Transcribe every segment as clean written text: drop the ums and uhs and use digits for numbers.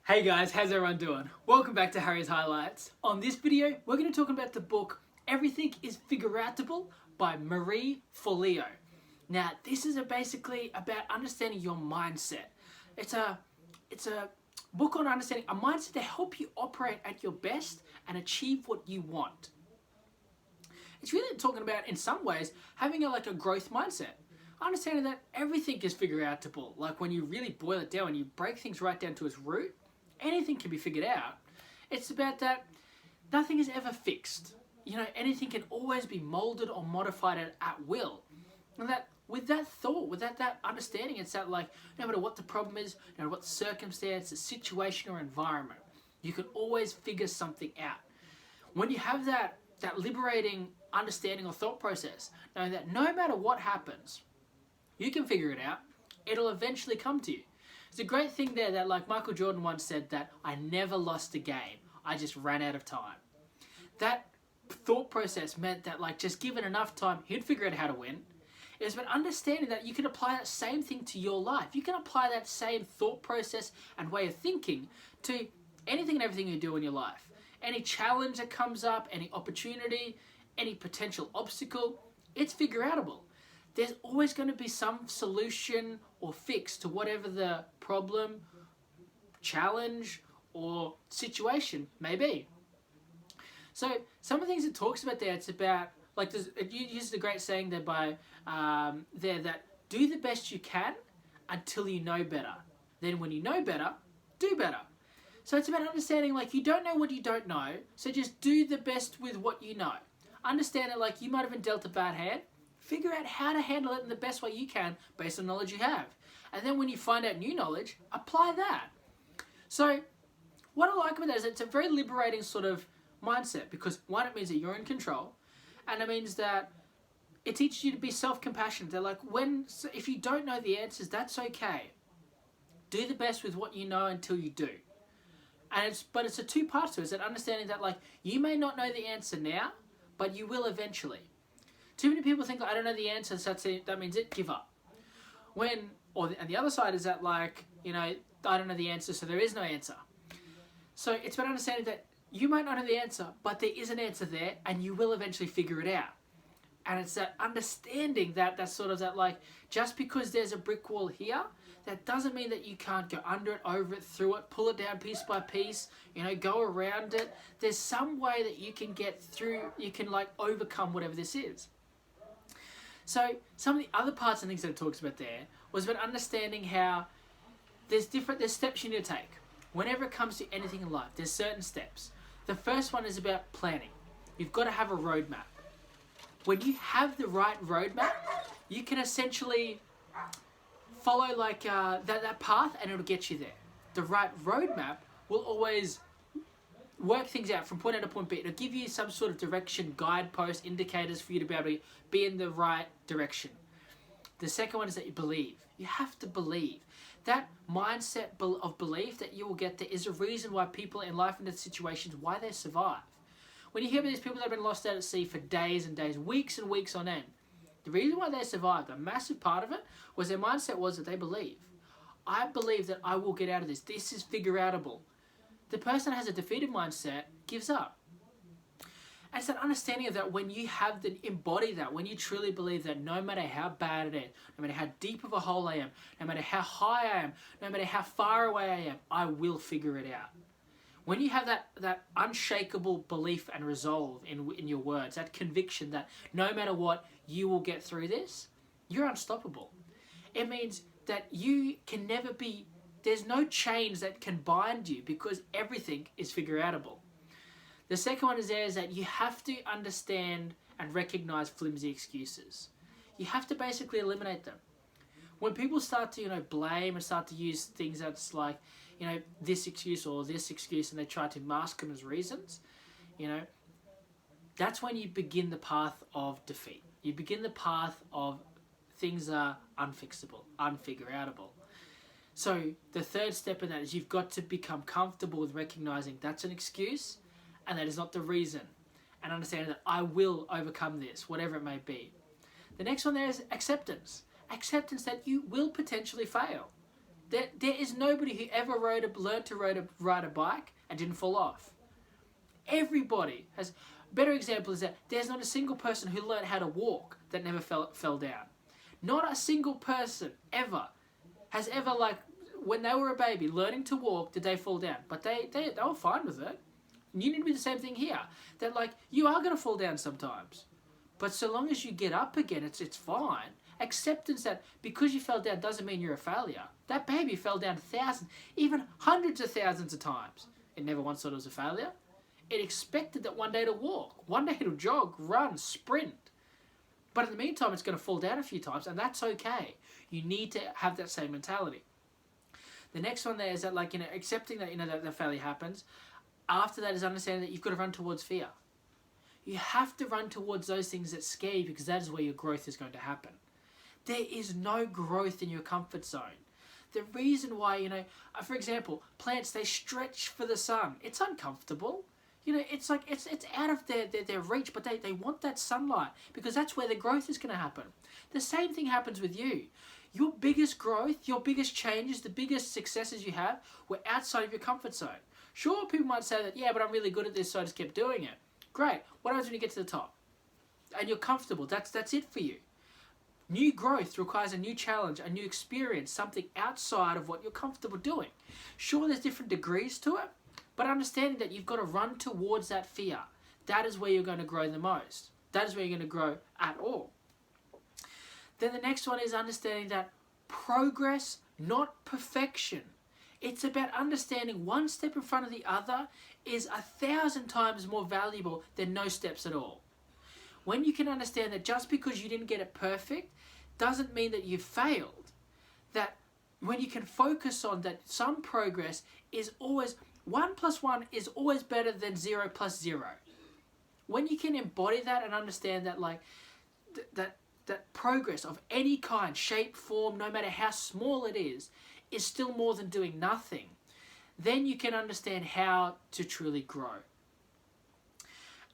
Hey guys, how's everyone doing? Welcome back to Harry's Highlights. On this video, we're going to talk about the book Everything is Figureoutable by Marie Forleo. Now, this is basically about understanding your mindset. It's a book on understanding a mindset to help you operate at your best and achieve what you want. It's really talking about, in some ways, having a growth mindset. Understanding that everything is figureoutable. Like when you really boil it down, when you break things right down to its root, anything can be figured out. It's about that nothing is ever fixed. Anything can always be molded or modified at will. And that with that thought, with that understanding, it's that no matter what the problem is, no matter what circumstance, the situation or environment, you can always figure something out. When you have that liberating understanding or thought process, knowing that no matter what happens, you can figure it out, it'll eventually come to you. It's a great thing there that Michael Jordan once said that I never lost a game, I just ran out of time. That thought process meant that just given enough time, he'd figure out how to win. It was about understanding that you can apply that same thing to your life. You can apply that same thought process and way of thinking to anything and everything you do in your life. Any challenge that comes up, any opportunity, any potential obstacle, it's figureoutable. There's always going to be some solution or fix to whatever the problem, challenge, or situation may be. So some of the things it talks about there, it's about, it uses the great saying there by, that do the best you can until you know better. Then when you know better, do better. So it's about understanding you don't know what you don't know, so just do the best with what you know. Understand that you might have been dealt a bad hand, figure out how to handle it in the best way you can based on knowledge you have. And then when you find out new knowledge, apply that. So what I like about that is it's a very liberating sort of mindset because one, it means that you're in control, and it means that it teaches you to be self-compassionate. They're if you don't know the answers, that's okay. Do the best with what you know until you do. And it's a two parts to it. It's that understanding that you may not know the answer now, but you will eventually. Too many people think I don't know the answer, so that means it, give up. And the other side is that I don't know the answer, so there is no answer. So it's about understanding that you might not know the answer, but there is an answer there, and you will eventually figure it out. And it's that understanding that just because there's a brick wall here, that doesn't mean that you can't go under it, over it, through it, pull it down piece by piece, go around it. There's some way that you can get through, you can overcome whatever this is. So some of the other parts and things that it talks about there was about understanding how there's steps you need to take. Whenever it comes to anything in life, there's certain steps. The first one is about planning. You've got to have a roadmap. When you have the right roadmap, you can essentially follow that path and it'll get you there. The right roadmap will always work things out from point A to point B. It'll give you some sort of direction, guideposts, indicators for you to be able to be in the right direction. The second one is that you believe. You have to believe. That mindset of belief that you will get there is a reason why people in life and in situations, why they survive. When you hear about these people that have been lost out at sea for days and days, weeks and weeks on end, the reason why they survived, a massive part of it, was their mindset was that they believe. I believe that I will get out of this. This is figureoutable. The person that has a defeated mindset gives up. And it's that understanding of that when you embody that, when you truly believe that no matter how bad it is, no matter how deep of a hole I am, no matter how high I am, no matter how far away I am, I will figure it out. When you have that unshakable belief and resolve in your words, that conviction that no matter what, you will get through this, you're unstoppable. It means that you can never be, there's no chains that can bind you because everything is figureoutable. The second one is that you have to understand and recognize flimsy excuses. You have to basically eliminate them. When people start to blame and start to use things that's this excuse or this excuse, and they try to mask them as reasons, that's when you begin the path of defeat. You begin the path of things are unfixable, unfigureoutable. So the third step in that is you've got to become comfortable with recognizing that's an excuse and that is not the reason, and understanding that I will overcome this, whatever it may be. The next one there is acceptance. Acceptance that you will potentially fail. There is nobody who ever learned to ride a bike and didn't fall off. Everybody has. Better example is that there's not a single person who learned how to walk that never fell down. Not a single person ever has ever, like, when they were a baby learning to walk, did they fall down? But they were fine with it. And you need to be the same thing here. That, like, you are going to fall down sometimes. But so long as you get up again, it's fine. Acceptance that because you fell down doesn't mean you're a failure. That baby fell down thousands, even hundreds of thousands of times. It never once thought it was a failure. It expected that one day to walk, one day to jog, run, sprint. But in the meantime, it's going to fall down a few times, and that's okay. You need to have that same mentality. The next one there is that, like, accepting that, that the failure happens. After that is understanding that you've got to run towards fear. You have to run towards those things that scare you, because that is where your growth is going to happen. There is no growth in your comfort zone. The reason why, for example, plants, they stretch for the sun. It's uncomfortable. It's like, it's out of their reach, but they want that sunlight, because that's where the growth is going to happen. The same thing happens with you. Your biggest growth, your biggest changes, the biggest successes you have were outside of your comfort zone. Sure, people might say that, yeah, but I'm really good at this, so I just kept doing it. Great. What happens when you get to the top? And you're comfortable. That's it for you. New growth requires a new challenge, a new experience, something outside of what you're comfortable doing. Sure, there's different degrees to it, but understanding that you've got to run towards that fear. That is where you're going to grow the most. That is where you're going to grow at all. Then the next one is understanding that progress, not perfection. It's about understanding one step in front of the other is 1,000 times more valuable than no steps at all. When you can understand that just because you didn't get it perfect doesn't mean that you failed. That when you can focus on that some progress is always 1 + 1 is always better than 0 + 0. When you can embody that and understand that, like, that progress of any kind, shape, form, no matter how small it is still more than doing nothing, then you can understand how to truly grow.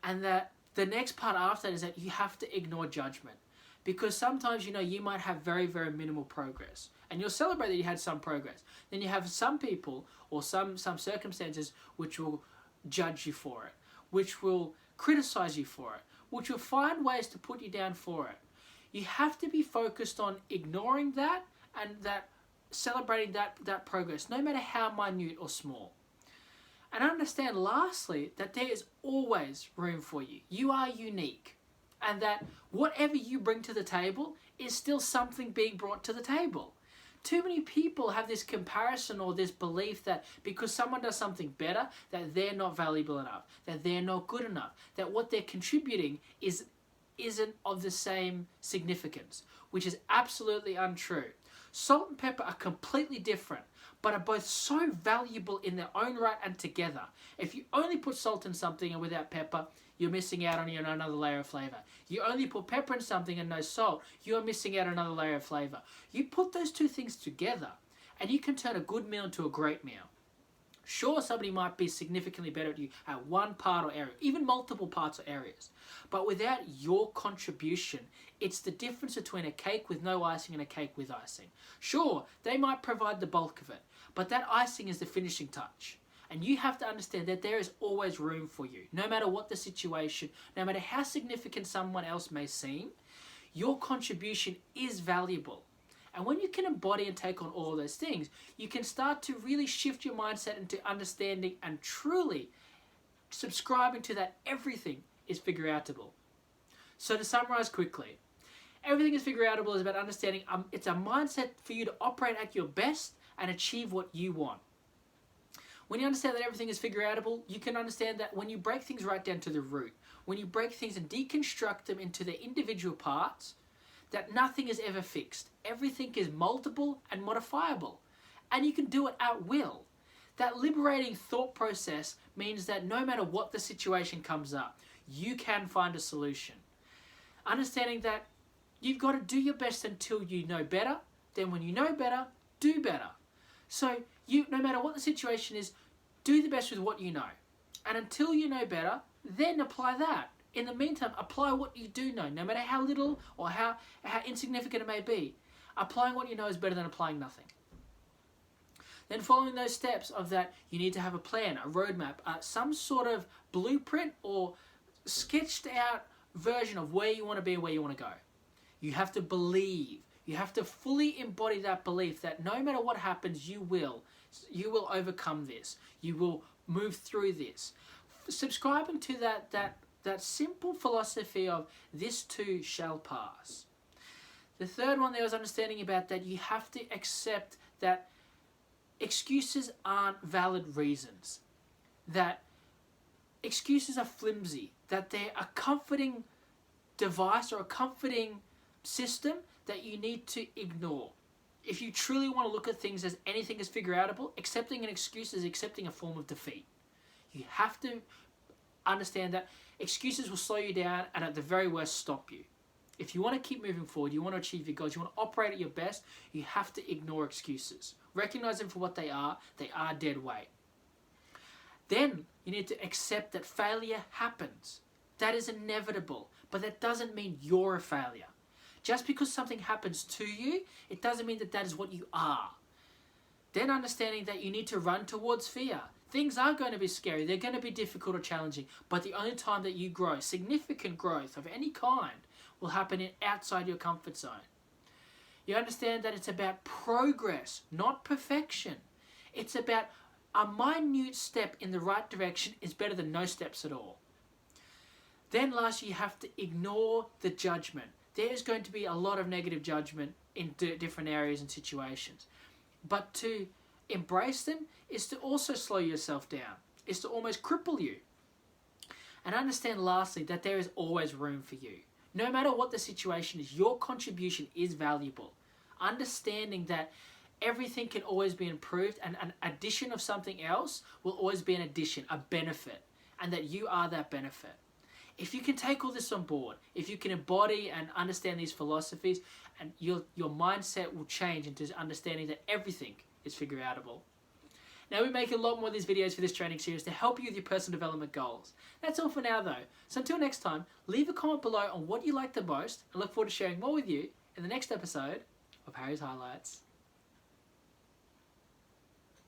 And that the next part after that is that you have to ignore judgment. Because sometimes, you might have very, very minimal progress. And you'll celebrate that you had some progress. Then you have some people or some circumstances which will judge you for it, which will criticize you for it, which will find ways to put you down for it. You have to be focused on ignoring that and that celebrating that progress, no matter how minute or small. And understand, lastly, that there is always room for you. You are unique. And that whatever you bring to the table is still something being brought to the table. Too many people have this comparison or this belief that because someone does something better, that they're not valuable enough, that they're not good enough, that what they're contributing isn't of the same significance, which is absolutely untrue. Salt and pepper are completely different, but are both so valuable in their own right and together. If you only put salt in something and without pepper, you're missing out on another layer of flavor. You only put pepper in something and no salt, you're missing out on another layer of flavor. You put those two things together, and you can turn a good meal into a great meal. Sure, somebody might be significantly better at you at one part or area, even multiple parts or areas. But without your contribution, it's the difference between a cake with no icing and a cake with icing. Sure, they might provide the bulk of it, but that icing is the finishing touch. And you have to understand that there is always room for you. No matter what the situation, no matter how significant someone else may seem, your contribution is valuable. And when you can embody and take on all those things, you can start to really shift your mindset into understanding and truly subscribing to that everything is figureoutable. So to summarize quickly, everything is figureoutable is about understanding it's a mindset for you to operate at your best and achieve what you want. When you understand that everything is figureoutable, you can understand that when you break things right down to the root, when you break things and deconstruct them into their individual parts, that nothing is ever fixed. Everything is moldable and modifiable, and you can do it at will. That liberating thought process means that no matter what the situation comes up, you can find a solution. Understanding that you've got to do your best until you know better, then when you know better, do better. So no matter what the situation is, do the best with what you know. And until you know better, then apply that. In the meantime, apply what you do know, no matter how little or how insignificant it may be. Applying what you know is better than applying nothing. Then following those steps of that, you need to have a plan, a roadmap, some sort of blueprint or sketched out version of where you want to be and where you want to go. You have to believe. You have to fully embody that belief that no matter what happens, you will overcome this. You will move through this. Subscribing to that simple philosophy of this too shall pass. The third one there was understanding about that you have to accept that excuses aren't valid reasons. That excuses are flimsy. That they're a comforting device or a comforting system that you need to ignore. If you truly want to look at things as anything is figureoutable, accepting an excuse is accepting a form of defeat. You have to understand that excuses will slow you down and at the very worst stop you. If you want to keep moving forward, you want to achieve your goals, you want to operate at your best, you have to ignore excuses. Recognize them for what they are dead weight. Then you need to accept that failure happens. That is inevitable, but that doesn't mean you're a failure. Just because something happens to you, it doesn't mean that is what you are. Then understanding that you need to run towards fear. Things are going to be scary, they're going to be difficult or challenging, but the only time that you grow, significant growth of any kind, will happen outside your comfort zone. You understand that it's about progress, not perfection. It's about a minute step in the right direction is better than no steps at all. Then lastly, you have to ignore the judgment. There's going to be a lot of negative judgment in different areas and situations. But to embrace them is to also slow yourself down. Is to almost cripple you. And understand lastly that there is always room for you. No matter what the situation is, your contribution is valuable. Understanding that everything can always be improved and an addition of something else will always be an addition, a benefit. And that you are that benefit. If you can take all this on board, if you can embody and understand these philosophies, and your mindset will change into understanding that everything is figureoutable. Now we make a lot more of these videos for this training series to help you with your personal development goals. That's all for now though. So until next time, leave a comment below on what you like the most and look forward to sharing more with you in the next episode of Harry's Highlights.